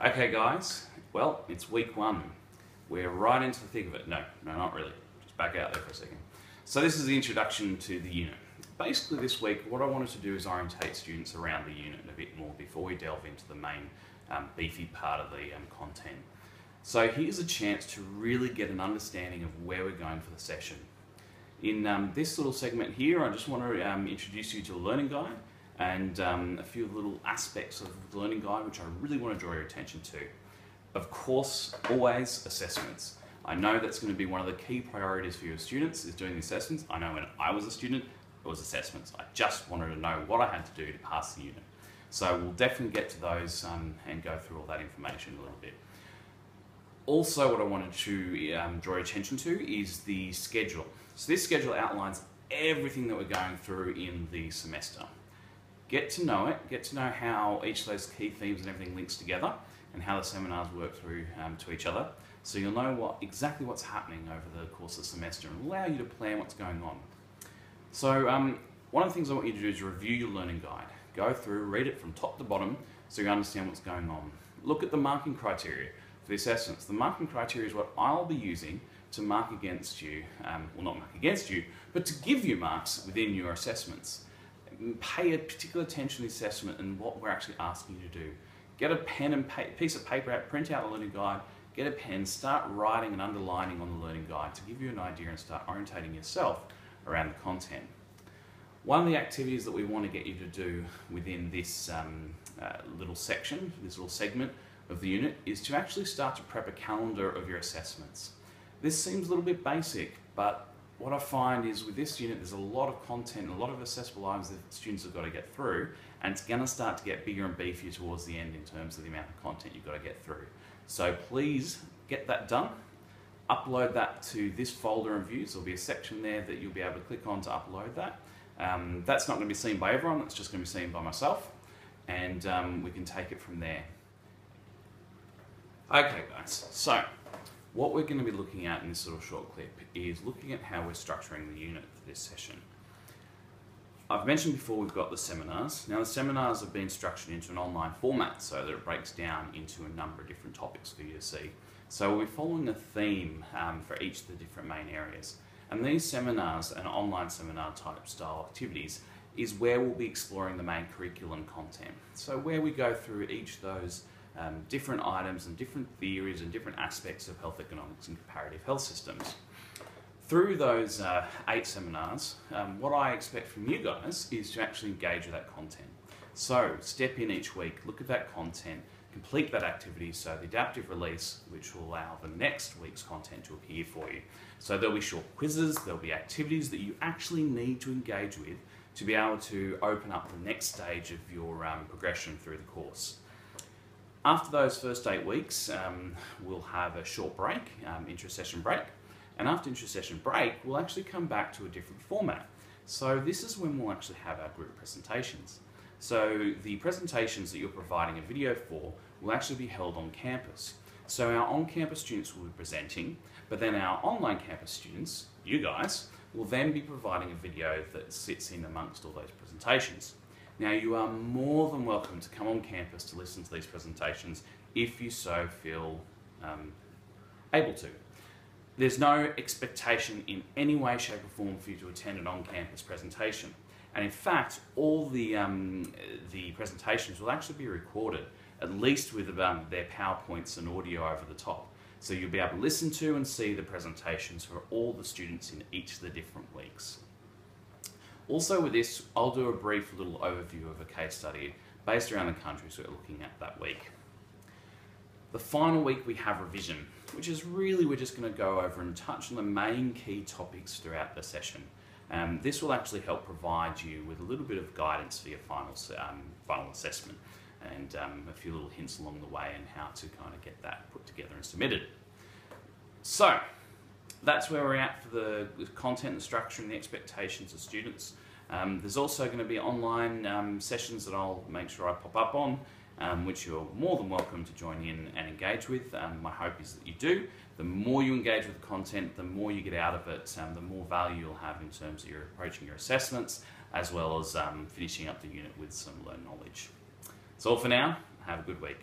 Okay guys, well, it's week one. We're right into the thick of it. No, not really. Just back out there for a second. So this is the introduction to the unit. Basically this week, what I wanted to do is orientate students around the unit a bit more before we delve into the main beefy part of the content. So here's a chance to really get an understanding of where we're going for the session. In this little segment here, I just want to introduce you to the learning guide and a few little aspects of the learning guide which I really want to draw your attention to. Of course, always assessments. I know that's going to be one of the key priorities for your students is doing the assessments. I know when I was a student, it was assessments. I just wanted to know what I had to do to pass the unit. So we'll definitely get to those and go through all that information a little bit. Also, what I wanted to draw your attention to is the schedule. So this schedule outlines everything that we're going through in the semester. Get to know it, get to know how each of those key themes and everything links together and how the seminars work through to each other. So you'll know exactly what's happening over the course of the semester and allow you to plan what's going on. So one of the things I want you to do is review your learning guide. Go through, read it from top to bottom so you understand what's going on. Look at the marking criteria for the assessments. The marking criteria is what I'll be using to mark against you, well not mark against you, but to give you marks within your assessments. Pay a particular attention to the assessment and what we're actually asking you to do. Get a pen and piece of paper out, print out the learning guide, get a pen, start writing and underlining on the learning guide to give you an idea and start orientating yourself around the content. One of the activities that we want to get you to do within this little section, this little segment of the unit, is to actually start to prep a calendar of your assessments. This seems a little bit basic, but what I find is with this unit there's a lot of content, a lot of accessible items that students have got to get through, and it's going to start to get bigger and beefier towards the end in terms of the amount of content you've got to get through. So please get that done, upload that to this folder and views. There'll be a section there that you'll be able to click on to upload that. That's not going to be seen by everyone, that's just going to be seen by myself, and we can take it from there. Okay guys, so what we're going to be looking at in this little short clip is looking at how we're structuring the unit for this session. I've mentioned before we've got the seminars. Now the seminars have been structured into an online format so that it breaks down into a number of different topics for you to see. So we'll be following a theme for each of the different main areas. And these seminars and online seminar type style activities is where we'll be exploring the main curriculum content. So where we go through each of those different items and different theories and different aspects of health economics and comparative health systems. Through those 8 seminars, what I expect from you guys is to actually engage with that content. So step in each week, look at that content, complete that activity, so the adaptive release, which will allow the next week's content to appear for you. So there'll be short quizzes, there'll be activities that you actually need to engage with to be able to open up the next stage of your progression through the course. After those first 8 weeks, we'll have a short break, intra-session break, and after intra-session break, we'll actually come back to a different format. So this is when we'll actually have our group presentations. So the presentations that you're providing a video for will actually be held on campus. So our on-campus students will be presenting, but then our online campus students, you guys, will then be providing a video that sits in amongst all those presentations. Now you are more than welcome to come on campus to listen to these presentations if you so feel able to. There's no expectation in any way, shape or form for you to attend an on-campus presentation. And in fact, all the presentations will actually be recorded, at least with their PowerPoints and audio over the top. So you'll be able to listen to and see the presentations for all the students in each of the different weeks. Also with this, I'll do a brief little overview of a case study based around the countries we're looking at that week. The final week we have revision, which is really we're just going to go over and touch on the main key topics throughout the session. This will actually help provide you with a little bit of guidance for your final assessment and a few little hints along the way and how to kind of get that put together and submitted. So that's where we're at for the content and structure and the expectations of students. There's also going to be online sessions that I'll make sure I pop up on, which you're more than welcome to join in and engage with. My hope is that you do. The more you engage with the content, the more you get out of it, the more value you'll have in terms of your approaching your assessments, as well as finishing up the unit with some learned knowledge. That's all for now. Have a good week.